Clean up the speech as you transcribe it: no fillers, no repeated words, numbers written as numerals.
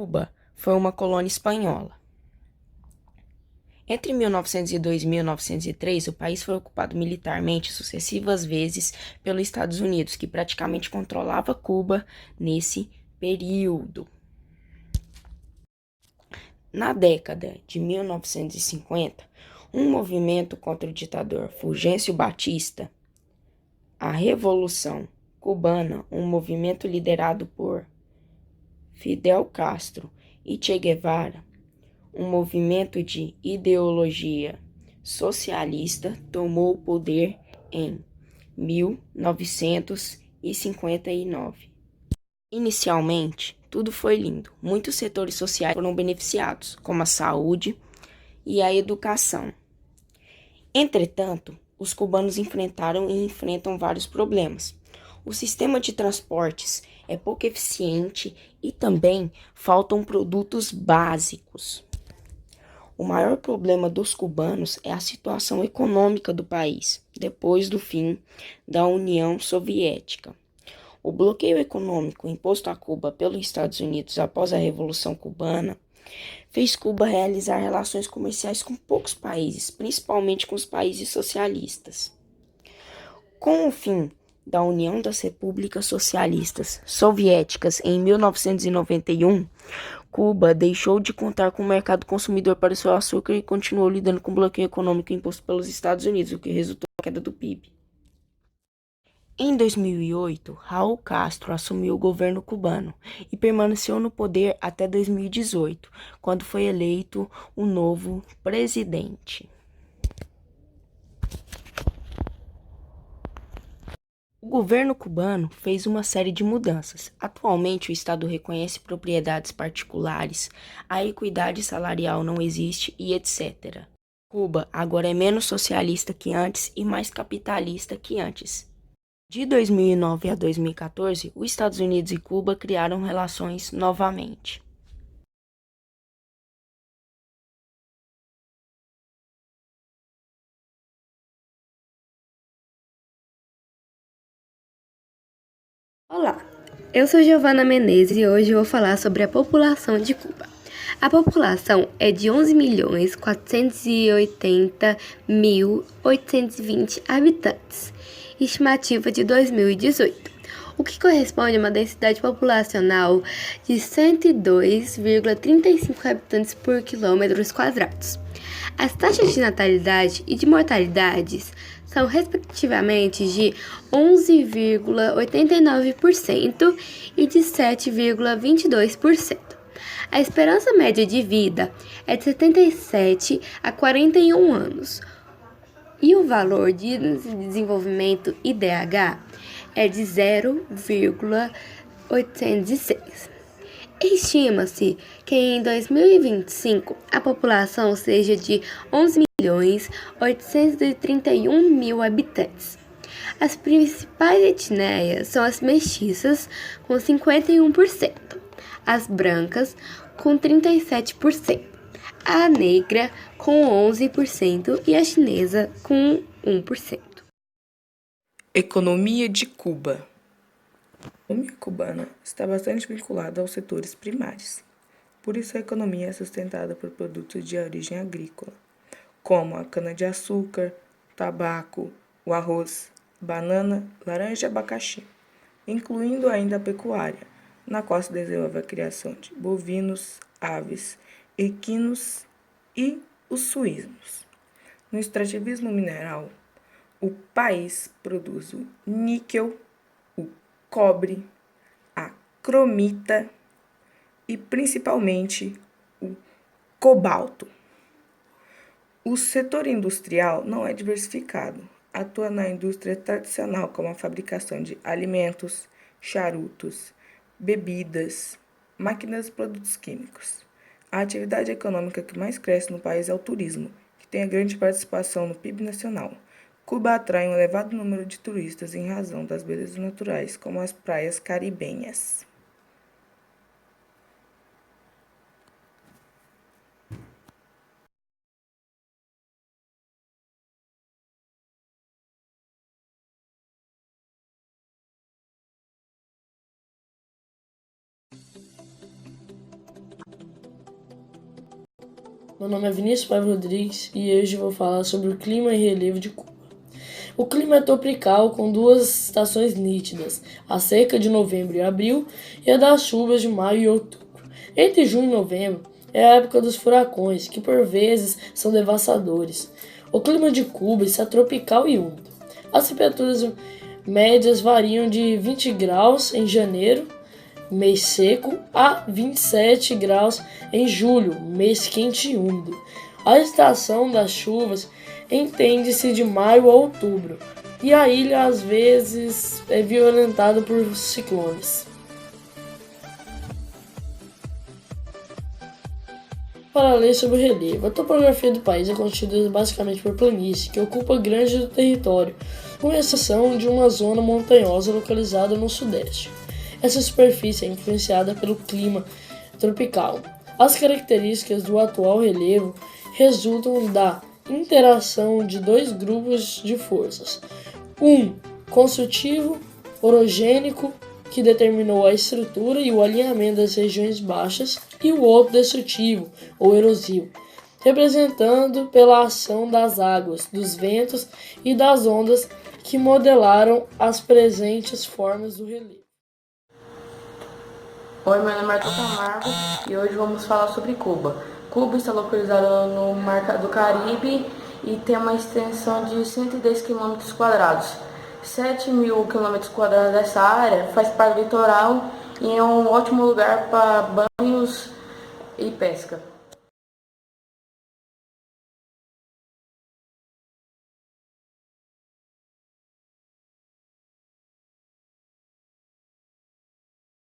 Cuba foi uma colônia espanhola. Entre 1902 e 1903, o país foi ocupado militarmente sucessivas vezes pelos Estados Unidos, que praticamente controlava Cuba nesse período. Na década de 1950, um movimento contra o ditador Fulgêncio Batista, a Revolução Cubana, um movimento liderado por Fidel Castro e Che Guevara, um movimento de ideologia socialista, tomou o poder em 1959. Inicialmente, tudo foi lindo. Muitos setores sociais foram beneficiados, como a saúde e a educação. Entretanto, os cubanos enfrentaram e enfrentam vários problemas. O sistema de transportes é pouco eficiente e também faltam produtos básicos. O maior problema dos cubanos é a situação econômica do país, depois do fim da União Soviética. O bloqueio econômico imposto a Cuba pelos Estados Unidos após a Revolução Cubana fez Cuba realizar relações comerciais com poucos países, principalmente com os países socialistas. Com o fim da União das Repúblicas Socialistas Soviéticas em 1991, Cuba deixou de contar com o mercado consumidor para o seu açúcar e continuou lidando com o bloqueio econômico imposto pelos Estados Unidos, o que resultou na queda do PIB. Em 2008, Raul Castro assumiu o governo cubano e permaneceu no poder até 2018, quando foi eleito o novo presidente. O governo cubano fez uma série de mudanças. Atualmente, o Estado reconhece propriedades particulares, a equidade salarial não existe e etc. Cuba agora é menos socialista que antes e mais capitalista que antes. De 2009 a 2014, os Estados Unidos e Cuba criaram relações novamente. Olá, eu sou Giovana Menezes e hoje eu vou falar sobre a população de Cuba. A população é de 11.480.820 habitantes, estimativa de 2018, o que corresponde a uma densidade populacional de 102,35 habitantes por quilômetros quadrados. As taxas de natalidade e de mortalidades são respectivamente de 11,89% e de 7,22%. A esperança média de vida é de 77 a 41 anos e o valor de desenvolvimento IDH é de 0,806. Estima-se que em 2025 a população seja de 11.831.000 habitantes. As principais etnias são as mestiças, com 51%, as brancas, com 37%, a negra, com 11% e a chinesa, com 1%. Economia de Cuba. A economia cubana está bastante vinculada aos setores primários. Por isso, a economia é sustentada por produtos de origem agrícola, como a cana-de-açúcar, tabaco, o arroz, banana, laranja e abacaxi, incluindo ainda a pecuária, na qual se desenvolve a criação de bovinos, aves, equinos e os suínos. No extrativismo mineral, o país produz o níquel, o cobre, a cromita e principalmente o cobalto. O setor industrial não é diversificado. Atua na indústria tradicional, como a fabricação de alimentos, charutos, bebidas, máquinas e produtos químicos. A atividade econômica que mais cresce no país é o turismo, que tem a grande participação no PIB nacional. Cuba atrai um elevado número de turistas em razão das belezas naturais, como as praias caribenhas. Meu nome é Vinícius Paiva Rodrigues e hoje vou falar sobre o clima e relevo de Cuba. O clima é tropical com duas estações nítidas, a seca de novembro e abril e a das chuvas de maio e outubro. Entre junho e novembro é a época dos furacões, que por vezes são devastadores. O clima de Cuba está tropical e úmido. As temperaturas médias variam de 20 graus em janeiro, mês seco, a 27 graus em julho, mês quente e úmido. A estação das chuvas entende-se de maio a outubro, e a ilha às vezes é violentada por ciclones. Para ler sobre o relevo, a topografia do país é constituída basicamente por planície, que ocupa grande do território, com exceção de uma zona montanhosa localizada no sudeste. Essa superfície é influenciada pelo clima tropical. As características do atual relevo resultam da interação de dois grupos de forças. Um consultivo orogênico, que determinou a estrutura e o alinhamento das regiões baixas, e o outro destrutivo ou erosivo, representando pela ação das águas, dos ventos e das ondas que modelaram as presentes formas do relevo. Oi, meu nome é Arthur Camargo e hoje vamos falar sobre Cuba. Cuba está localizada no Mar do Caribe e tem uma extensão de 110 km². 7.000 km² dessa área faz parte do litoral e é um ótimo lugar para banhos e pesca.